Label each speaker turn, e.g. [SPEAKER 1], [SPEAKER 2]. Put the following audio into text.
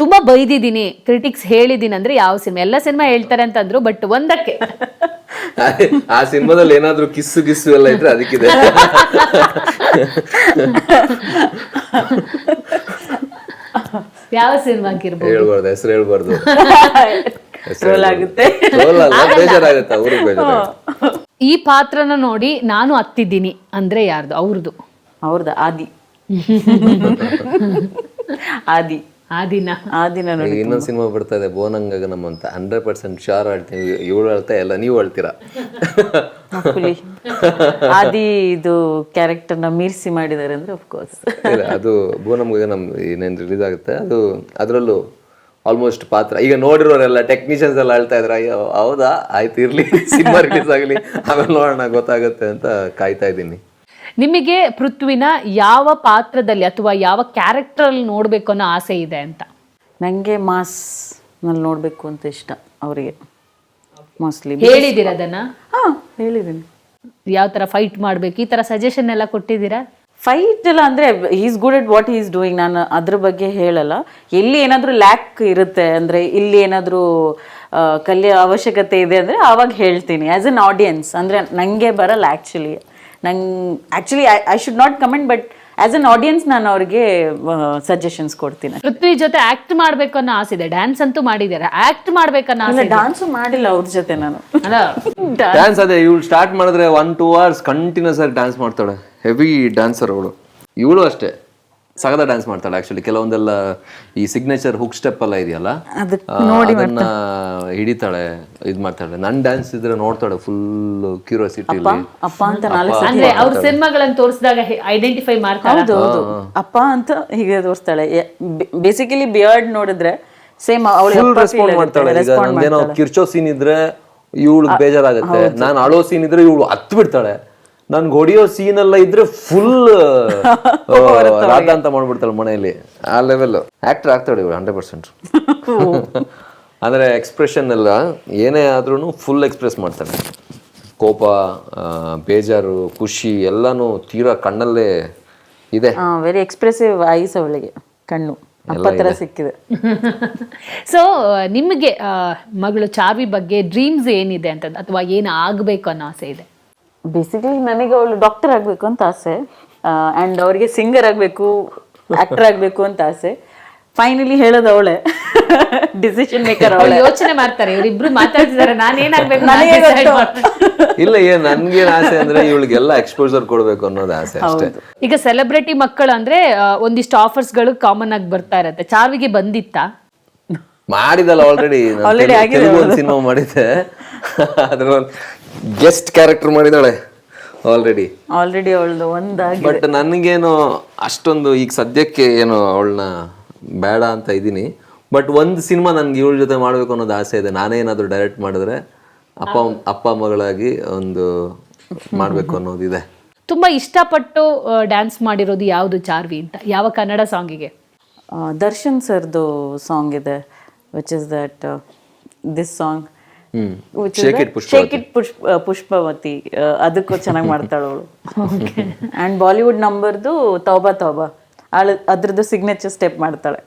[SPEAKER 1] ತುಂಬಾ ಬೈದಿದ್ದೀನಿ, ಕ್ರಿಟಿಕ್ಸ್ ಹೇಳಿದೀನಿ ಅಂದ್ರೆ ಯಾವ ಸಿನಿಮಾ? ಎಲ್ಲ ಸಿನಿಮಾ ಹೇಳ್ತಾರೆ ಅಂತಂದ್ರು, ಬಟ್ ಒಂದಕ್ಕೆ
[SPEAKER 2] ಆ ಸಿನಿಮಾದಲ್ಲಿ ಏನಾದ್ರು ಕಿಸ್ಸು ಎಲ್ಲ ಇದ್ರೆ ಅದಕ್ಕಿದೆ.
[SPEAKER 1] ಯಾವ ಸಿನಿಮಾಗಿರ್ಬೋದು?
[SPEAKER 2] ಹೇಳ್ಬಾರ್ದು, ಹೆಸರು ಹೇಳ್ಬಾರ್ದು.
[SPEAKER 3] ಟ್ರೋಲ್ ಆಗುತ್ತೆ,
[SPEAKER 2] ಬೇಜಾರಾಗುತ್ತೆ, ಅವ್ರಿಗೆ ಬೇಜಾರಾಗುತ್ತೆ.
[SPEAKER 1] ಈ ಪಾತ್ರನ ನೋಡಿ ನಾನು ಹತ್ತಿದ್ದೀನಿ ಅಂದ್ರೆ ಯಾರ್ದು? ಅವ್ರದ್ದು.
[SPEAKER 3] ಅವ್ರದ್ದು ಆದಿನ ನೋಡಿ.
[SPEAKER 2] ಇನ್ನೊಂದು ಸಿನಿಮಾ ಬರ್ತಾ ಇದೆ ಬೋನಂಗಗನಂ ಅಂತ, 100% ಶೋರ್ ಹೇಳ್ತೀನಿ. ಇವಳು ಹೇಳ್ತಾ ಎಲ್ಲ ನೀವು ಹೇಳ್ತೀರಾ.
[SPEAKER 3] ಆದಿ ಇದು ಕ್ಯಾರೆಕ್ಟರ್ನ ಮೀರಿಸಿ ಮಾಡಿದ್ದಾರೆ ಅಂದ್ರೆ ಅಫ್ಕೋರ್ಸ್
[SPEAKER 2] ಇಲ್ಲ, ಅದು ಬೋನಂಗಗನಂ ಇನ್ನೇನು ರಿಲೀಸ್ ಆಗುತ್ತೆ, ಅದು ಅದರಲ್ಲೂ ಆಲ್ಮೋಸ್ಟ್ ಪಾತ್ರ. ಈಗ ನೋಡಿರೋರೆಲ್ಲ ಟೆಕ್ನಿಷಿಯನ್ಸ್ ಎಲ್ಲ ಹೇಳ್ತಾ ಇದ್ರ, ಅಯ್ಯೋ ಹೌದಾ, ಆಯ್ತು ಇರ್ಲಿ, ಸಿನಿಮಾ ರಿಲೀಸ್ ಆಗಲಿ ಆಮೇಲೆ ನೋಡೋಣ ಗೊತ್ತಾಗುತ್ತೆ ಅಂತ ಕಾಯ್ತಾ ಇದ್ದೀನಿ.
[SPEAKER 1] ನಿಮಗೆ ಪೃಥ್ವಿನ ಯಾವ ಪಾತ್ರದಲ್ಲಿ ಅಥವಾ ಯಾವ ಕ್ಯಾರೆಕ್ಟರ್ ಅಲ್ಲಿ ನೋಡ್ಬೇಕು ಅನ್ನೋ ಆಸೆ ಇದೆ ಅಂತ?
[SPEAKER 3] ನಂಗೆ ಮಾಸ್ ನಲ್ಲಿ ನೋಡ್ಬೇಕು ಅಂತ ಇಷ್ಟ ಅವರಿಗೆ. ಮೋಸ್ಟ್ಲಿ
[SPEAKER 1] ಹೇಳಿದ್ದೀರಾ ಅದನ್ನ?
[SPEAKER 3] ಹೇಳಿದ್ದೀನಿ.
[SPEAKER 1] ಯಾವ ತರ ಫೈಟ್ ಮಾಡ್ಬೇಕು ಈ ತರ ಸಜೆಷನ್ ಎಲ್ಲ ಕೊಟ್ಟಿದ್ದೀರಾ?
[SPEAKER 3] ಫೈಟ್ ಎಲ್ಲ ಅಂದ್ರೆ is good at what is doing. ನಾನು ಅದ್ರ ಬಗ್ಗೆ ಹೇಳಲ್ಲ. ಎಲ್ಲಿ ಏನಾದರೂ ಲ್ಯಾಕ್ ಇರುತ್ತೆ ಅಂದ್ರೆ, ಇಲ್ಲಿ ಏನಾದರೂ ಕಲಿಯೋ ಅವಶ್ಯಕತೆ ಇದೆ ಅಂದ್ರೆ ಆವಾಗ ಹೇಳ್ತೀನಿ ಆಸ್ ಅನ್ ಆಡಿಯನ್ಸ್. ಅಂದ್ರೆ ನಂಗೆ ಬರಲ್ಲ actually. I should not comment, but as an audience ನಾನು ಅವ್ರಿಗೆ ಸಜೆಷನ್ಸ್ ಕೊಡ್ತೀನಿ.
[SPEAKER 1] ಪೃಥ್ವಿ ಜೊತೆ ಆಕ್ಟ್ ಮಾಡ್ಬೇಕು ಅನ್ನೋ ಆಸೆ ಇದೆ. ಡ್ಯಾನ್ಸ್ ಅಂತೂ ಮಾಡಿದ್ದಾರೆ, ಆಕ್ಟ್ ಮಾಡ್ಬೇಕನ್ನೋ ಆಸೆ ಇದೆ.
[SPEAKER 3] ಡಾನ್ಸು ಮಾಡಿಲ್ಲ ಅವ್ರ ಜೊತೆ ನಾನು.
[SPEAKER 2] ಡ್ಯಾನ್ಸ್ ಅದೇ, ಇವಳು ಸ್ಟಾರ್ಟ್ ಮಾಡಿದ್ರೆ 1-2 hours ಕಂಟಿನ್ಯೂಸ್ ಆಗಿ ಡ್ಯಾನ್ಸ್ ಮಾಡ್ತಾಳೆ. ಹೆವಿ ಡ್ಯಾನ್ಸರ್ ಅವಳು. ಇವಳು ಅಷ್ಟೇ ಸಗದ ಡ್ಯಾನ್ಸ್ ಮಾಡ್ತಾಳೆ. ಆಕ್ಚುಲಿ ಕೆಲವೊಂದೆಲ್ಲ ಈ ಸಿಗ್ನೇಚರ್ ಹುಕ್ ಸ್ಟೆಪ್ ಎಲ್ಲ ಇದೆಯಲ್ಲ, ಅದನ್ನ ಹಿಡಿತಾಳೆ, ಇದ್ ಮಾಡ್ತಾಳೆ. ನನ್ ಡ್ಯಾನ್ಸ್ ಇದ್ರೆ ನೋಡ್ತಾಳೆ ಫುಲ್ ಕ್ಯೂರಿಯಾಸಿಟಿ.
[SPEAKER 3] ಅಪ್ಪ ಅಂತ ನಾಳೆ
[SPEAKER 1] ಅಂದ್ರೆ ಅವ್ರ ಸಿನಿಮಾಗಳನ್ನ ತೋರಿಸಿದಾಗ ಐಡೆಂಟಿಫೈ ಮಾಡ್ತಾಳೆ.
[SPEAKER 3] ಹೌದು, ಅಪ್ಪ ಅಂತ ಹೀಗೆ ತೋರಿಸ್ತಾಳೆ. ಬೇಸಿಕಲಿ ಬಿಯರ್ಡ್ ನೋಡಿದ್ರೆ ಸೇಮ್ ಅವಳು
[SPEAKER 2] ರೆಸ್ಪಾಂಡ್ ಮಾಡ್ತಾಳೆ. ಈಗ ನಂದೇನೋ ಕಿರ್ಚೋ ಸೀನ್ ಇದ್ರೆ ಇವಳು ಬೇಜಾರಾಗತ್ತೆ, ನಾನು ಅಳೋ ಸೀನ್ ಇದ್ರೆ ಇವಳು ಹತ್ತು ಬಿಡ್ತಾಳೆ. ನನ್ಗೆ ಹೊಡಿಯೋ ಸೀನ್ ಎಲ್ಲ ಇದ್ರೆ ಫುಲ್ ರಾಧ ಅಂತ ಮಾಡ್ಬಿಡ್ತಾಳೆ ಮನೆಯಲ್ಲಿ. ಆ ಲೆವೆಲ್ ಆಕ್ಟರ್ ಆಗ್ತಾಳೆ ಇವಳು 100%. ಅಂದ್ರೆ ಎಕ್ಸ್ಪ್ರೆಷನ್ ಎಲ್ಲ ಏನೇ ಆದ್ರೂ ಫುಲ್ ಎಕ್ಸ್ಪ್ರೆಸ್ ಮಾಡ್ತಾಳೆ. ಕೋಪ, ಬೇಜಾರು, ಖುಷಿ ಎಲ್ಲಾನು ತೀರಾ ಕಣ್ಣಲ್ಲೇ ಇದೆ.
[SPEAKER 3] ವೆರಿ ಎಕ್ಸ್ಪ್ರೆಸಿವ್ ಐಸ್ ಅವಳಿಗೆ, ಕಣ್ಣು ಅಪ್ಪ ತರ ಸಿಕ್ಕಿದೆ.
[SPEAKER 1] ಸೊ ನಿಮಗೆ ಮಗಳು ಚಾವಿ ಬಗ್ಗೆ ಡ್ರೀಮ್ಸ್ ಏನಿದೆ ಅಂತ, ಅಥವಾ ಏನು ಆಗ್ಬೇಕು ಅನ್ನೋ ಆಸೆ ಇದೆ?
[SPEAKER 3] ಬೇಸಿಕಲಿ ನನಗೆ ಅವಳು ಡಾಕ್ಟರ್ ಆಗಬೇಕು ಅಂತ ಆಸೆ, ಆ್ಯಂಡ್ ಅವ್ರಿಗೆ ಸಿಂಗರ್ ಆಗಬೇಕು, ಆಕ್ಟರ್ ಆಗಬೇಕು ಅಂತ ಆಸೆ. ಫೈನಲಿ ಹೇಳೋದು ಅವಳೆ, ಡಿಸಿಷನ್ ಮೇಕರ್ ಅವಳೆ.
[SPEAKER 1] ಯೋಚನೆ ಮಾಡ್ತಾರೆ, ಇವರಿಬ್ರು ಮಾತಾಡ್ತಿದ್ದಾರೆ, ನಾನೇನಾಗಬೇಕು.
[SPEAKER 2] ಇಲ್ಲ, ನನ್ಗೇನ್ ಆಸೆ ಅಂದ್ರೆ ಇವಳಿಗೆಲ್ಲ ಎಕ್ಸ್ಪೋಜರ್ ಕೊಡ್ಬೇಕು ಅನ್ನೋದು ಆಸೆ ಅಷ್ಟೇ.
[SPEAKER 1] ಈಗ ಸೆಲೆಬ್ರಿಟಿ ಮಕ್ಕಳು ಅಂದ್ರೆ ಒಂದಿಷ್ಟು ಆಫರ್ಸ್ ಗಳು ಕಾಮನ್ ಆಗಿ ಬರ್ತಾ ಇರತ್ತೆ. ಚಾವಿಗೆ ಬಂದಿತ್ತಾ?
[SPEAKER 2] ಮಾಡಿದಲ್ಲ ಆಲ್ರೆಡಿ ಸಿನಿಮಾ ಮಾಡಿದ್ದೆ, ಅದ್ರ ಗೆಸ್ಟ್ ಕ್ಯಾರೆಕ್ಟರ್ ಮಾಡಿದಾಳೆ ಆಲ್ರೆಡಿ
[SPEAKER 3] ಅವಳದು ಒಂದಾಗಿ.
[SPEAKER 2] ಬಟ್ ನನಗೇನು ಅಷ್ಟೊಂದು ಈಗ ಸದ್ಯಕ್ಕೆ ಏನು ಅವಳನ್ನ ಬೇಡ ಅಂತ ಇದ್ದೀನಿ. ಬಟ್ ಒಂದು ಸಿನಿಮಾ ನನ್ಗೆ ಇವಳ ಜೊತೆ ಮಾಡ್ಬೇಕು ಅನ್ನೋದು ಆಸೆ ಇದೆ. ನಾನೇ ಏನಾದ್ರು ಡೈರೆಕ್ಟ್ ಮಾಡಿದ್ರೆ ಅಪ್ಪ ಮಗಳಾಗಿ ಒಂದು ಮಾಡ್ಬೇಕು ಅನ್ನೋದಿದೆ.
[SPEAKER 1] ತುಂಬಾ ಇಷ್ಟಪಟ್ಟು ಡ್ಯಾನ್ಸ್ ಮಾಡಿರೋದು ಯಾವುದು ಚಾರ್ವಿ ಅಂತ? ಯಾವ ಕನ್ನಡ ಸಾಂಗಿಗೆ?
[SPEAKER 3] ದರ್ಶನ್ ಸರ್ದು ಸಾಂಗ್ ಇದೆ, which is that this song, shake it Pushpavati. ಅದಕ್ಕೂ ಚೆನ್ನಾಗಿ ಮಾಡ್ತಾಳೆ ಅವಳು. ಅಂಡ್ ಬಾಲಿವುಡ್ ನಂಬರ್ದು ತೌಬಾ ತೌಬಾ, ಅದ್ರದ್ದು ಸಿಗ್ನೇಚರ್ ಸ್ಟೆಪ್ ಮಾಡ್ತಾಳೆ.